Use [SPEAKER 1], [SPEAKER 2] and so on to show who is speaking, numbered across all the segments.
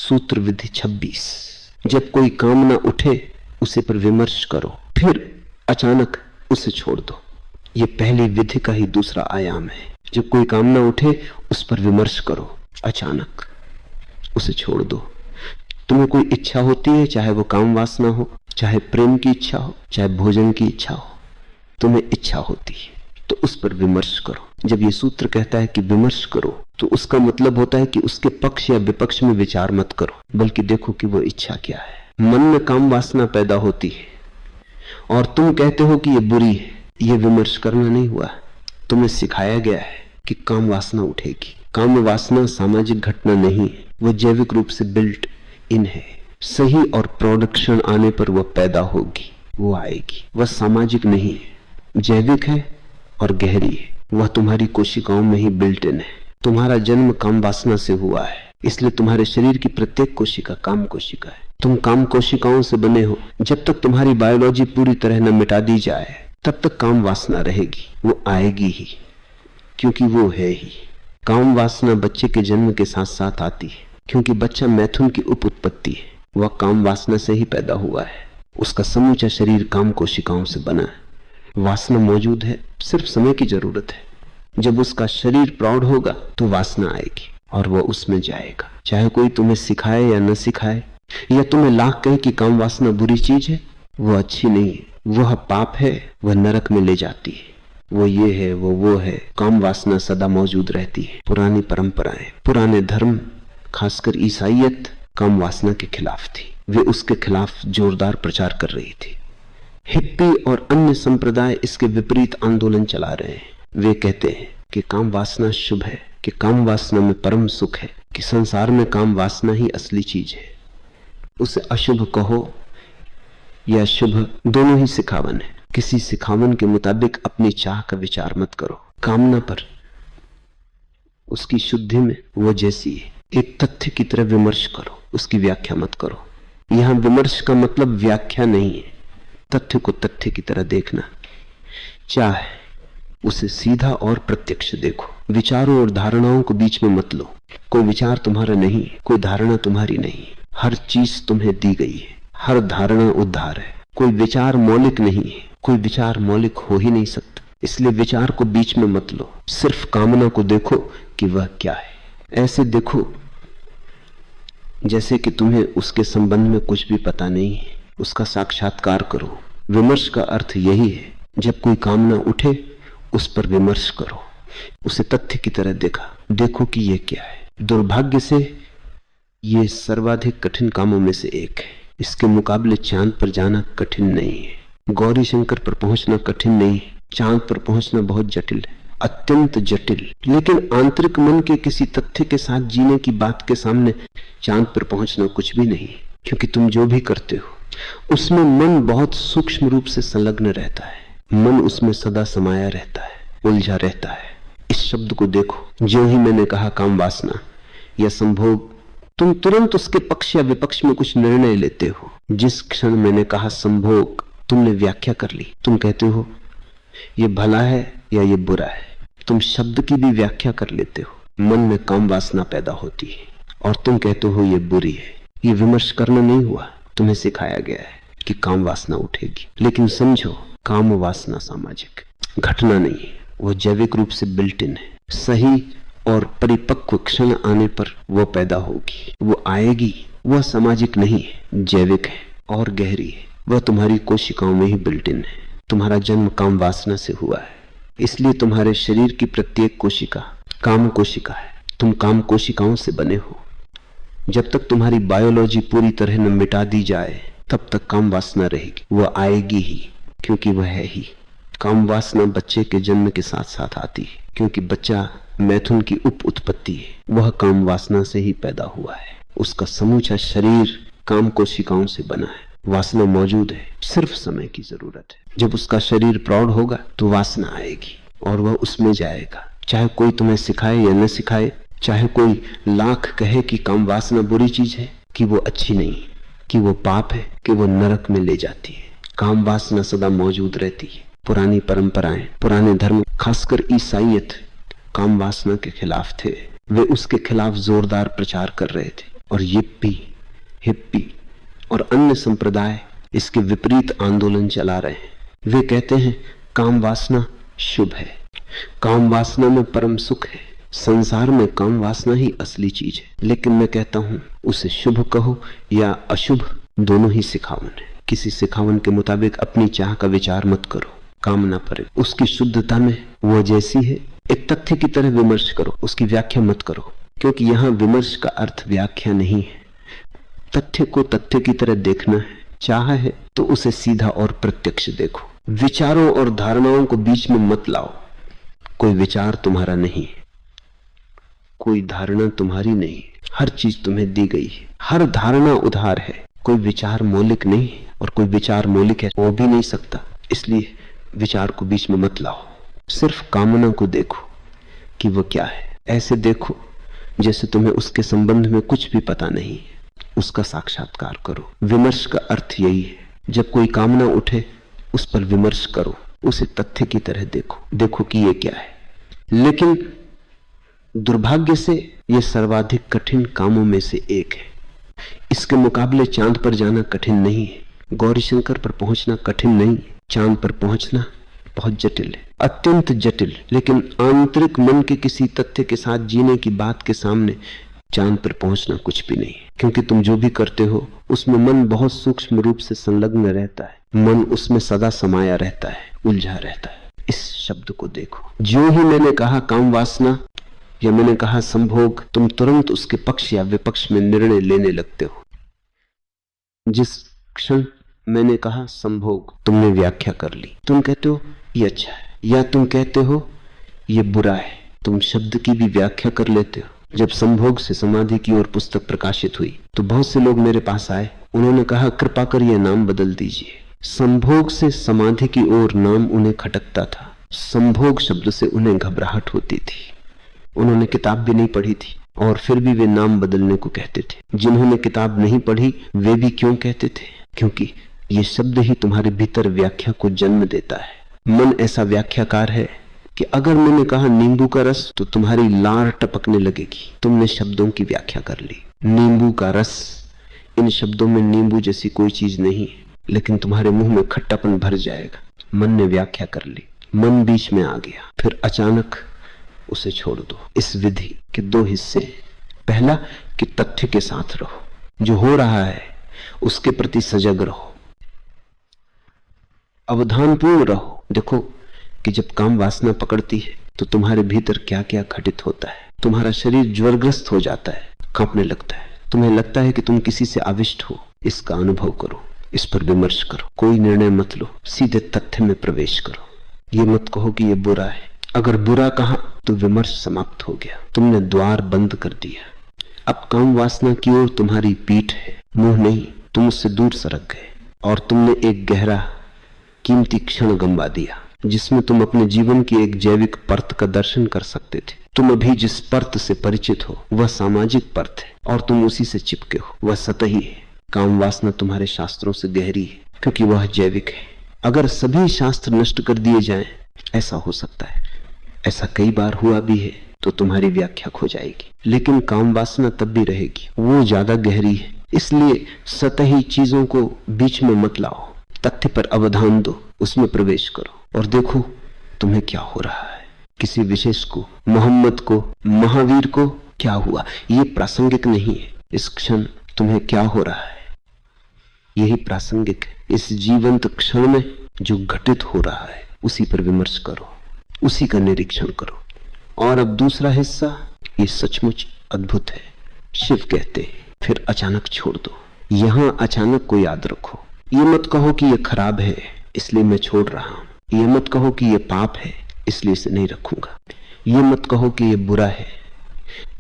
[SPEAKER 1] सूत्र विधि 26। जब कोई कामना उठे उसे पर विमर्श करो, फिर अचानक उसे छोड़ दो। ये पहली विधि का ही दूसरा आयाम है। जब कोई कामना उठे उस पर विमर्श करो, अचानक उसे छोड़ दो। तुम्हें कोई इच्छा होती है, चाहे वो काम वासना हो, चाहे प्रेम की इच्छा हो, चाहे भोजन की इच्छा हो, तुम्हें इच्छा होती है तो उस पर विमर्श करो। जब ये सूत्र कहता है कि विमर्श करो तो उसका मतलब होता है कि उसके पक्ष या विपक्ष में विचार मत करो, बल्कि देखो कि वो इच्छा क्या है। मन में काम वासना पैदा होती है और तुम कहते हो कि ये बुरी है। ये विमर्श करना नहीं हुआ, तुम्हें सिखाया गया है कि काम वासना उठेगी। काम वासना सामाजिक घटना नहीं है, वो जैविक रूप से बिल्ट इन है। सही और प्रोडक्शन आने पर वह पैदा होगी, वो आएगी। वह सामाजिक नहीं है, जैविक है और गहरी है। वह तुम्हारी कोशिकाओं में ही बिल्ट इन है। तुम्हारा जन्म काम वासना से हुआ है, इसलिए तुम्हारे शरीर की प्रत्येक कोशिका काम कोशिका है। तुम काम कोशिकाओं से बने हो। जब तक तुम्हारी बायोलॉजी पूरी तरह न मिटा दी जाए तब तक काम वासना रहेगी, वो आएगी ही, क्योंकि वो है ही। काम वासना बच्चे के जन्म के साथ साथ आती है, क्योंकि बच्चा मैथुन की उप उत्पत्ति है। वह काम वासना से ही पैदा हुआ है। उसका समूचा शरीर काम कोशिकाओं से बना है। वासना मौजूद है, सिर्फ समय की जरूरत है। जब उसका शरीर प्रौढ़ होगा तो वासना आएगी और वह उसमें जाएगा। चाहे कोई तुम्हें सिखाए या न सिखाए, या तुम्हें लाख कहे कि काम वासना बुरी चीज है, वो अच्छी नहीं है, वह पाप है, वह नरक में ले जाती है। वो ये है, वो है। काम वासना सदा मौजूद रहती है। पुरानी परंपराएं, पुराने धर्म, खासकर ईसाइयत काम वासना के खिलाफ थी। वे उसके खिलाफ जोरदार प्रचार कर रही थी। हिप्पी और अन्य संप्रदाय इसके विपरीत आंदोलन चला रहे हैं। वे कहते हैं कि काम वासना शुभ है, कि काम वासना में परम सुख है, कि संसार में काम वासना ही असली चीज है। उसे अशुभ कहो या शुभ, दोनों ही सिखावन है। किसी सिखावन के मुताबिक अपनी चाह का विचार मत करो। कामना पर, उसकी शुद्धि में वो जैसी है, एक तथ्य की तरह विमर्श करो, उसकी व्याख्या मत करो। यहां विमर्श का मतलब व्याख्या नहीं है, तथ्य को तथ्य की तरह देखना। चाहे उसे सीधा और प्रत्यक्ष देखो। विचारों और धारणाओं को बीच में मत लो। कोई विचार तुम्हारा नहीं, कोई धारणा तुम्हारी नहीं। हर चीज तुम्हें दी गई है, हर धारणा उद्धार है। कोई विचार मौलिक नहीं है, कोई विचार मौलिक हो ही नहीं सकता। इसलिए विचार को बीच में मत लो, सिर्फ कामना को देखो कि वह क्या है। ऐसे देखो जैसे कि तुम्हें उसके संबंध में कुछ भी पता नहीं है। उसका साक्षात्कार करो। विमर्श का अर्थ यही है। जब कोई कामना उठे उस पर विमर्श करो, उसे तथ्य की तरह देखो कि यह क्या है। दुर्भाग्य से ये सर्वाधिक कठिन कामों में से एक है। इसके मुकाबले चांद पर जाना कठिन नहीं है, गौरी शंकर पर पहुंचना कठिन नहीं है। चांद पर पहुंचना बहुत जटिल है, अत्यंत जटिल। लेकिन आंतरिक मन के किसी तथ्य के साथ जीने की बात के सामने चांद पर पहुंचना कुछ भी नहीं, क्योंकि तुम जो भी करते हो उसमें मन बहुत सूक्ष्म रूप से संलग्न रहता है। मन उसमें सदा समाया रहता है, उलझा रहता है। इस शब्द को देखो। जो ही मैंने कहा काम वासना या संभोग, तुम तुरंत उसके पक्ष या विपक्ष में कुछ निर्णय लेते हो। जिस क्षण मैंने कहा संभोग, तुमने व्याख्या कर ली। तुम कहते हो ये भला है या ये बुरा है। तुम शब्द की भी व्याख्या कर लेते हो। मन में काम वासना पैदा होती है और तुम कहते हो ये बुरी है। ये विमर्श करना नहीं हुआ, तुम्हें सिखाया गया है कि काम वासना उठेगी। लेकिन समझो, काम वासना सामाजिक घटना नहीं है, वो जैविक रूप से बिल्ट इन है। सही और परिपक्व क्षण आने पर वो पैदा होगी, वो आएगी। वह सामाजिक नहीं है, जैविक है और गहरी है। वह तुम्हारी कोशिकाओं में ही बिल्ट इन है। तुम्हारा जन्म काम वासना से हुआ है, इसलिए तुम्हारे शरीर की प्रत्येक कोशिका काम कोशिका है। तुम काम कोशिकाओं से बने हो। जब तक तुम्हारी बायोलॉजी पूरी तरह न मिटा दी जाए तब तक काम वासना रहेगी। वह आएगी ही, क्योंकि वह है ही। काम वासना बच्चे के जन्म के साथ साथ आती है, क्योंकि बच्चा मैथुन की उप उत्पत्ति है। वह काम वासना से ही पैदा हुआ है। उसका समूचा शरीर काम कोशिकाओं से बना है। वासना मौजूद है, सिर्फ समय की जरूरत है। जब उसका शरीर प्रौढ़ होगा तो वासना आएगी और वह उसमें जाएगा। चाहे कोई तुम्हें सिखाए या न सिखाए, चाहे कोई लाख कहे कि काम वासना बुरी चीज है, कि वो अच्छी नहीं, कि वो पाप है, कि वो नरक में ले जाती है, काम वासना सदा मौजूद रहती है। पुरानी परंपराएं, पुराने धर्म, खासकर ईसाइयत काम वासना के खिलाफ थे। वे उसके खिलाफ जोरदार प्रचार कर रहे थे। और yippee, हिप्पी और अन्य संप्रदाय इसके विपरीत आंदोलन चला रहे हैं। वे कहते हैं काम वासना शुभ है, काम वासना में परम सुख है, संसार में काम वासना ही असली चीज है। लेकिन मैं कहता हूं उसे शुभ कहो या अशुभ, दोनों ही सिखावन है। किसी सिखावन के मुताबिक अपनी चाह का विचार मत करो, कामना पर उसकी शुद्धता में वह जैसी है एक तथ्य की तरह विमर्श करो, उसकी व्याख्या मत करो, क्योंकि यहां विमर्श का अर्थ व्याख्या नहीं है। तथ्य को तथ्य की तरह देखना है, चाह है तो उसे सीधा और प्रत्यक्ष देखो। विचारों और धारणाओं को बीच में मत लाओ। कोई विचार तुम्हारा नहीं, कोई धारणा तुम्हारी नहीं, हर चीज तुम्हें दी गई है। हर धारणा उधार है, कोई विचार मौलिक नहीं है और कोई विचार मौलिक है वो भी नहीं सकता। इसलिए विचार को बीच में मत लाओ, सिर्फ कामना को देखो कि वो क्या है। ऐसे देखो जैसे तुम्हें उसके संबंध में कुछ भी पता नहीं है, उसका साक्षात्कार करो। विमर्श का अर्थ यही है, जब कोई कामना उठे उस पर विमर्श करो, उसे तथ्य की तरह देखो, देखो कि ये क्या है। लेकिन दुर्भाग्य से यह सर्वाधिक कठिन कामों में से एक है। इसके मुकाबले चांद पर जाना कठिन नहीं है, गौरीशंकर पर पहुंचना कठिन नहीं, चांद पर पहुंचना बहुत जटिल है, अत्यंत जटिल। लेकिन आंतरिक मन के किसी तथ्य के साथ जीने की बात के सामने चांद पर पहुंचना कुछ भी नहीं है, क्योंकि तुम जो भी करते हो उसमें मन बहुत सूक्ष्म रूप से संलग्न रहता है, मन उसमें सदा समाया रहता है, उलझा रहता है। इस शब्द को देखो। जो ही मैंने कहा काम वासना या मैंने कहा संभोग, तुम तुरंत उसके पक्ष या विपक्ष में निर्णय लेने लगते हो। जिस क्षण मैंने कहा संभोग, तुमने व्याख्या कर ली। तुम कहते हो ये अच्छा है, या तुम कहते हो ये बुरा है। तुम शब्द की भी व्याख्या कर लेते हो। जब संभोग से समाधि की ओर पुस्तक प्रकाशित हुई तो बहुत से लोग मेरे पास आए, उन्होंने कहा कृपा कर यह नाम बदल दीजिए। संभोग से समाधि की ओर नाम उन्हें खटकता था, संभोग शब्द से उन्हें घबराहट होती थी। उन्होंने किताब भी नहीं पढ़ी थी और फिर भी वे नाम बदलने को कहते थे। जिन्होंने किताब नहीं पढ़ी वे भी क्यों कहते थे? क्योंकि ये शब्द ही तुम्हारे भीतर व्याख्या को जन्म देता है। मन ऐसा व्याख्याकार है कि अगर मैंने कहा नींबू का रस तो तुम्हारी लार टपकने लगेगी। तुमने शब्दों की व्याख्या कर ली। नींबू का रस, इन शब्दों में नींबू जैसी कोई चीज नहीं है, लेकिन तुम्हारे मुंह में खट्टापन भर जाएगा। मन ने व्याख्या कर ली, मन बीच में आ गया। फिर अचानक उसे छोड़ दो। इस विधि के दो हिस्से, पहला कि तथ्य के साथ रहो, जो हो रहा है उसके प्रति सजग रहो, अवधानपूर्ण रहो। देखो कि जब काम वासना पकड़ती है तो तुम्हारे भीतर क्या क्या घटित होता है। तुम्हारा शरीर ज्वरग्रस्त हो जाता है, कांपने लगता है, तुम्हें लगता है कि तुम किसी से आविष्ट हो। इसका अनुभव करो, इस पर विमर्श करो, कोई निर्णय मत लो, सीधे तथ्य में प्रवेश करो। ये मत कहो कि ये बुरा है। अगर बुरा कहा तो विमर्श समाप्त हो गया, तुमने द्वार बंद कर दिया। अब काम वासना की ओर तुम्हारी पीठ है, मुंह नहीं। तुम उससे दूर सरक गए और तुमने एक गहरा कीमती क्षण गंवा दिया, जिसमें तुम अपने जीवन की एक जैविक परत का दर्शन कर सकते थे। तुम अभी जिस परत से परिचित हो वह सामाजिक परत है और तुम उसी से चिपके हो, वह सतही है। काम वासना तुम्हारे शास्त्रों से गहरी है क्योंकि वह जैविक है। अगर सभी शास्त्र नष्ट कर दिए जाएं, ऐसा हो सकता है, ऐसा कई बार हुआ भी है, तो तुम्हारी व्याख्या खो जाएगी। लेकिन काम वासना तब भी रहेगी, वो ज्यादा गहरी है। इसलिए सतही चीजों को बीच में मत लाओ, तथ्य पर अवधान दो, उसमें प्रवेश करो और देखो तुम्हें क्या हो रहा है। किसी विशेष को, मोहम्मद को, महावीर को क्या हुआ, ये प्रासंगिक नहीं है। इस क्षण तुम्हें क्या हो रहा है यही प्रासंगिक है। इस जीवंत क्षण में जो घटित हो रहा है उसी पर विमर्श करो, उसी का निरीक्षण करो। और अब दूसरा हिस्सा, ये सचमुच अद्भुत है। शिव कहते हैं फिर अचानक छोड़ दो। यहां अचानक को याद रखो। ये मत कहो कि ये खराब है इसलिए मैं छोड़ रहा हूं। ये मत कहो कि ये पाप है इसलिए इसे नहीं रखूंगा। ये मत कहो कि ये बुरा है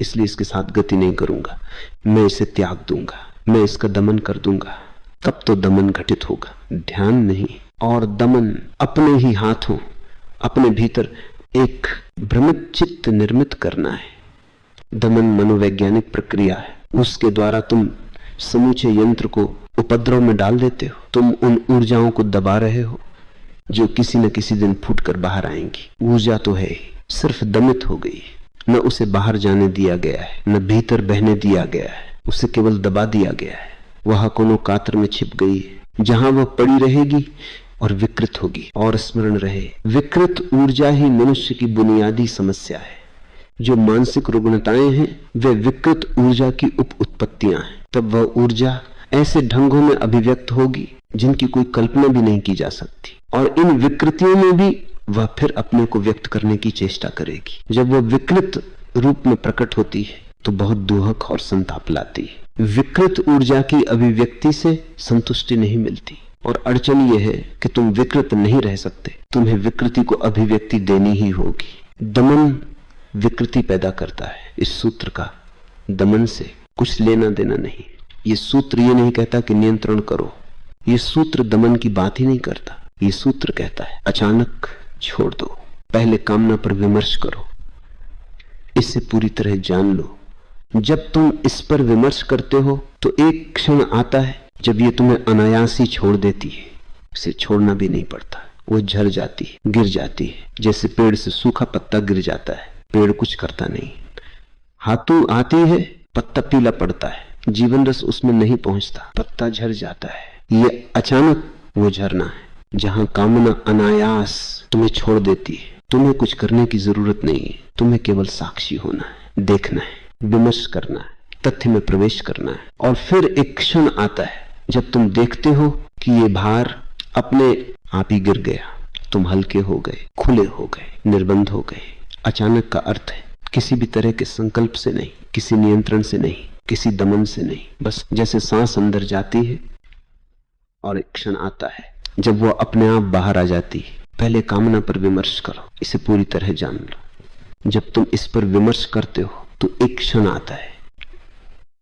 [SPEAKER 1] इसलिए इसके साथ गति नहीं करूंगा। मैं इसे त्याग दूंगा, मैं इसका दमन कर दूंगा। तब तो दमन घटित होगा, ध्यान नहीं। और दमन अपने ही हाथों, अपने भीतर एक भ्रमित चित्त निर्मित करना है। दमन मनोवैज्ञानिक प्रक्रिया है, उसके द्वारा तुम समूचे यंत्र को उपद्रव में डाल देते हो। तुम उन ऊर्जाओं को दबा रहे हो जो किसी न किसी दिन फूटकर बाहर आएंगी। ऊर्जा तो है, सिर्फ दमित हो गई, न उसे बाहर जाने दिया गया है, न भीतर बहने दिया गया है। उसे केवल दबा दिया गया है, वह कोनो कातर में छिप गई है जहां वह पड़ी रहेगी और विकृत होगी। और स्मरण रहे, विकृत ऊर्जा ही मनुष्य की बुनियादी समस्या है। जो मानसिक रुग्णताएं हैं वे विकृत ऊर्जा की उप उत्पत्तियां हैं। तब वह ऊर्जा ऐसे ढंगों में अभिव्यक्त होगी जिनकी कोई कल्पना भी नहीं की जा सकती, और इन विकृतियों में भी वह फिर अपने को व्यक्त करने की चेष्टा करेगी। जब वह विकृत रूप में प्रकट होती है तो बहुत दुहक और संताप लाती है। विकृत ऊर्जा की अभिव्यक्ति से संतुष्टि नहीं मिलती, और अड़चन यह है कि तुम विकृत नहीं रह सकते, तुम्हें विकृति को अभिव्यक्ति देनी ही होगी। दमन विकृति पैदा करता है। इस सूत्र का दमन से कुछ लेना देना नहीं। ये सूत्र ये नहीं कहता कि नियंत्रण करो, ये सूत्र दमन की बात ही नहीं करता। ये सूत्र कहता है अचानक छोड़ दो, पहले कामना पर विमर्श करो, इसे पूरी तरह जान लो। जब तुम इस पर विमर्श करते हो तो एक क्षण आता है जब ये तुम्हें अनायास ही छोड़ देती है। इसे छोड़ना भी नहीं पड़ता, वो झर जाती है, गिर जाती है, जैसे पेड़ से सूखा पत्ता गिर जाता है। पेड़ कुछ करता नहीं, हाथों आती है, पत्ता पीला पड़ता है, जीवन रस उसमें नहीं पहुंचता, पत्ता झर जाता है। ये अचानक वो झरना है जहां कामना अनायास तुम्हें छोड़ देती है। तुम्हें कुछ करने की जरूरत नहीं है, तुम्हें केवल साक्षी होना है, देखना है, विमर्श करना है, तथ्य में प्रवेश करना है। और फिर एक क्षण आता है जब तुम देखते हो कि ये भार अपने आप ही गिर गया, तुम हल्के हो गए, खुले हो गए, निर्बंध हो गए। अचानक का अर्थ है किसी भी तरह के संकल्प से नहीं, किसी नियंत्रण से नहीं, किसी दमन से नहीं, बस जैसे सांस अंदर जाती है और एक क्षण आता है जब वो अपने आप बाहर आ जाती है। पहले कामना पर विमर्श करो, इसे पूरी तरह जान लो। जब तुम इस पर विमर्श करते हो तो एक क्षण आता है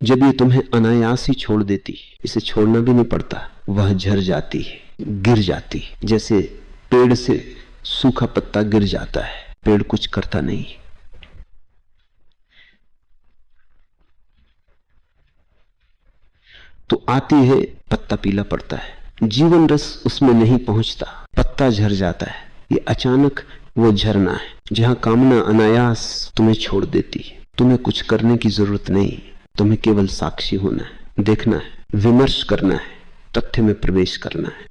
[SPEAKER 1] जब ये तुम्हें अनायास ही छोड़ देती है, इसे छोड़ना भी नहीं पड़ता, वह झर जाती है, गिर जाती है, जैसे पेड़ से सूखा पत्ता गिर जाता है, पेड़ कुछ करता नहीं। तो आती है, पत्ता पीला पड़ता है, जीवन रस उसमें नहीं पहुंचता, पत्ता झर जाता है। ये अचानक वो झरना है जहां कामना अनायास तुम्हें छोड़ देती है। तुम्हें कुछ करने की जरूरत नहीं, तुम्हें केवल साक्षी होना है, देखना है, विमर्श करना है, तथ्य में प्रवेश करना है।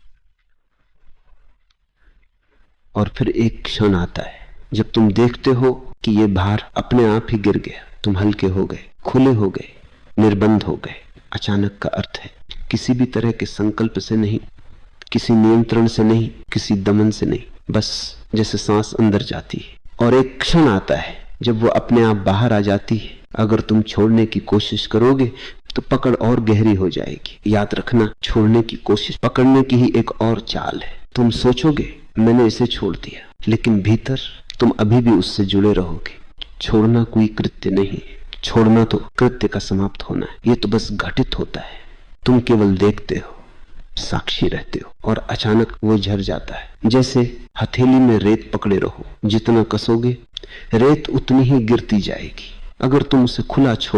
[SPEAKER 1] और फिर एक क्षण आता है जब तुम देखते हो कि ये भार अपने आप ही गिर गया, तुम हल्के हो गए, खुले हो गए, निर्बंध हो गए। अचानक का अर्थ है किसी भी तरह के संकल्प से नहीं, किसी नियंत्रण से नहीं, किसी दमन से नहीं, बस जैसे सांस अंदर जाती है। और एक क्षण आता है जब वो अपने आप बाहर आ जाती है। अगर तुम छोड़ने की कोशिश करोगे तो पकड़ और गहरी हो जाएगी। याद रखना, छोड़ने की कोशिश पकड़ने की ही एक और चाल है। तुम सोचोगे मैंने इसे छोड़ दिया, लेकिन भीतर तुम अभी भी उससे जुड़े रहोगे। छोड़ना कोई कृत्य नहीं, छोड़ना तो कृत्य का समाप्त होना है। ये तो बस घटित होता है, तुम केवल देखते हो, साक्षी रहते हो, और अचानक वो झर जाता है। जैसे हथेली में रेत पकड़े रहो, जितना कसोगे रेत उतनी ही गिरती जाएगी। अगर तुम उसे खुला छोड़